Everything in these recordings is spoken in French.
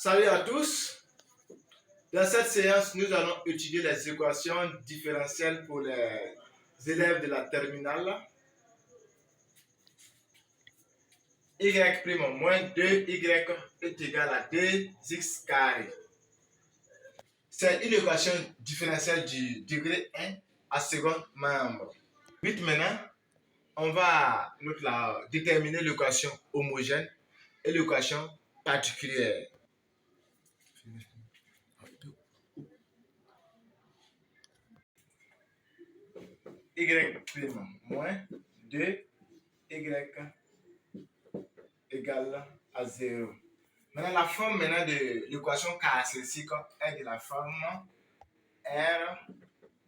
Salut à tous. Dans cette séance, nous allons étudier les équations différentielles pour les élèves de la terminale. Y' moins 2y est égal à 2x carré. C'est une équation différentielle du degré 1 à second membre. Vite maintenant, on va déterminer l'équation homogène et l'équation particulière. Y' moins 2y égale à 0. Maintenant, la forme de l'équation caractéristique est de la forme R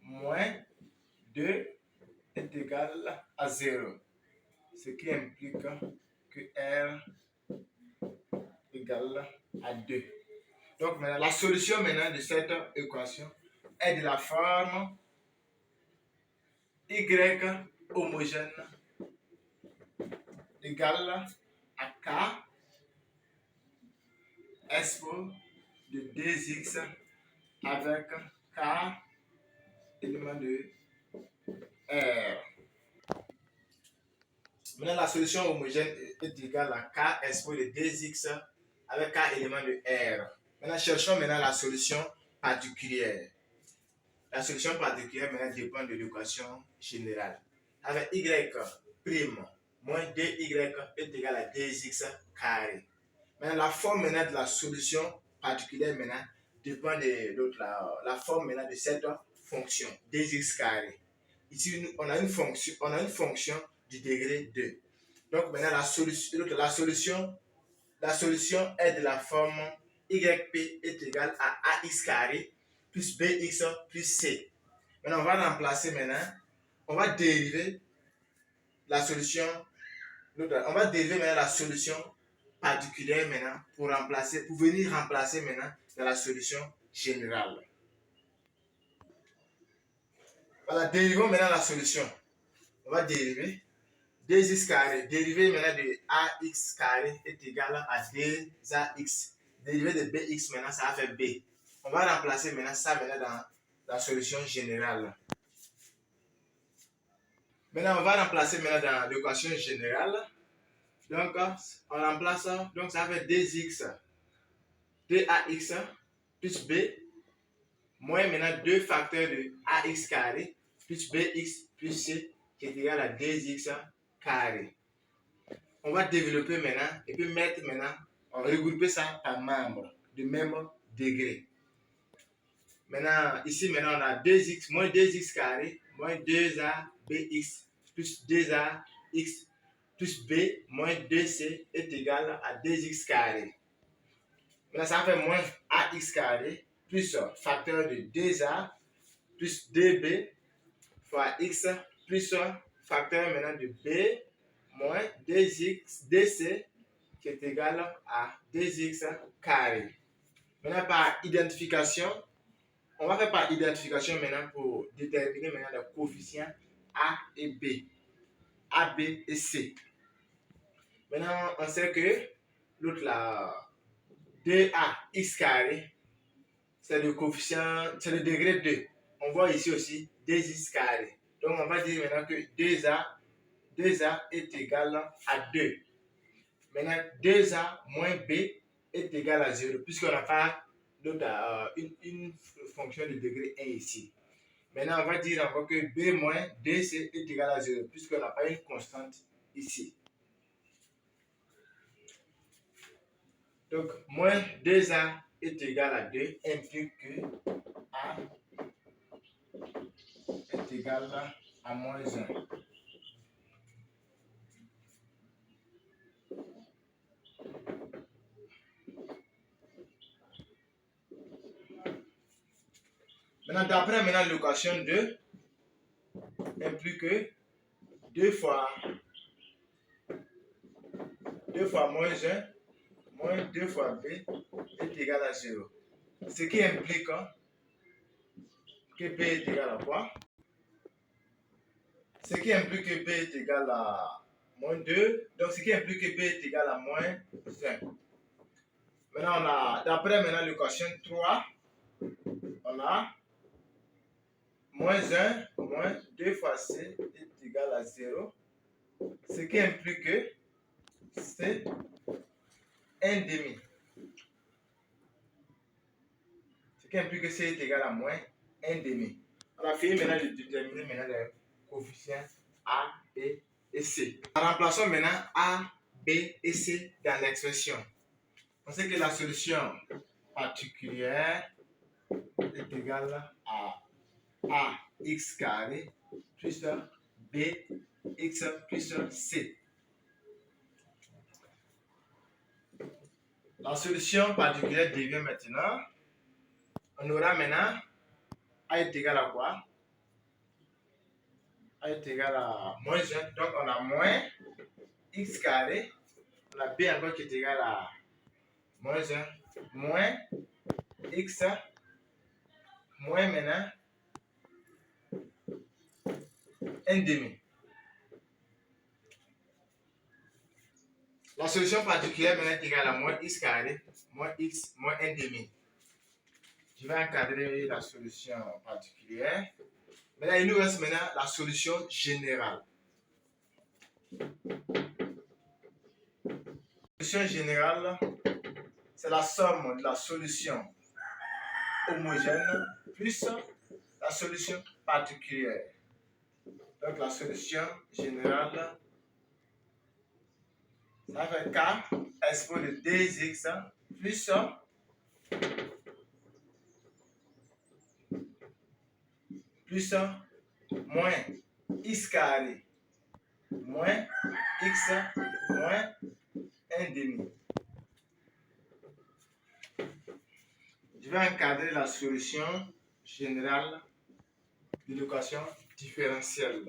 moins 2 est égal à 0. Ce qui implique que R égale à 2. Donc maintenant, la solution de cette équation est de la forme Y homogène égale à K expo de 2x avec K élément de R. Maintenant, la solution homogène est égale à K expo de 2x avec K élément de R. Maintenant, cherchons la solution particulière. La solution particulière dépend de l'équation générale. Avec Y' moins 2y est égal à 2x carré. Maintenant, la forme de la solution particulière dépend de la forme de cette fonction 2x carré. Ici, on a une fonction du degré 2. Donc maintenant, la solution est de la forme yp est égal à ax carré plus bx plus c. Maintenant, on va remplacer on va dériver la solution, la solution particulière pour venir remplacer dans la solution générale. Voilà, dérivons la solution. On va dériver 2x carré. Dérivé de ax carré est égal à 2ax. Dérivé de bx ça va faire b. On va remplacer ça dans la solution générale. Maintenant, on va remplacer dans l'équation générale. Donc, on remplace, donc ça fait 2x, 2ax plus b, moins 2 facteurs de ax carré plus bx plus c qui est égal à 2x carré. On va développer et puis mettre on va regrouper ça par membre de même degré. Maintenant, ici, on a 2x, moins 2x carré, moins 2abx plus 2ax plus b moins 2c est égal à 2x carré. Maintenant, ça fait moins ax carré plus facteur de 2a plus 2b fois x plus facteur de b moins 2c qui est égal à 2x carré. Maintenant, par identification, on va faire par identification pour déterminer les coefficients A et B, A, B et C. Maintenant, on sait que l'autre là, 2ax carré, c'est le coefficient, c'est le degré 2. On voit ici aussi 2x carré. Donc, on va dire que 2a est égal à 2. Maintenant, 2a moins b est égal à 0, puisqu'on n'a pas une fonction de degré 1 ici. Maintenant, on va dire encore que b moins 2c est égal à 0, puisqu'on n'a pas une constante ici. Donc, moins 2a est égal à 2 implique que a est égal à moins 1. Maintenant, d'après l'équation 2, implique que 2 fois moins 1 moins 2 fois b est égal à 0. Ce qui implique que b est égal à quoi? Ce qui implique que b est égal à moins 2. Donc, ce qui implique que b est égal à moins 1. Maintenant, d'après maintenant l'équation 3, on a moins 1 moins 2 fois C est égal à 0. Ce qui implique que c'est 1 demi. Ce qui implique que C est égal à moins 1 demi. On a fini maintenant de déterminer maintenant les coefficients A, B et C. Remplaçons maintenant A, B et C dans l'expression. On sait que la solution particulière est égale à ax carré plus bx plus c. La solution particulière devient maintenant, on aura maintenant a est égal à quoi? A est égal à moins 1, donc on a moins x carré, on a b encore qui est égal à moins 1, moins x, moins maintenant 1 demi. La solution particulière maintenant est égale à moins x carré, moins x, moins 1 demi. Je vais encadrer la solution particulière. Maintenant, il nous reste maintenant la solution générale. La solution générale, c'est la somme de la solution homogène plus la solution particulière. Donc, la solution générale, ça fait K exposé de 2x plus moins x carré moins x moins 1 demi. Je vais encadrer la solution générale de l'équation différentielle.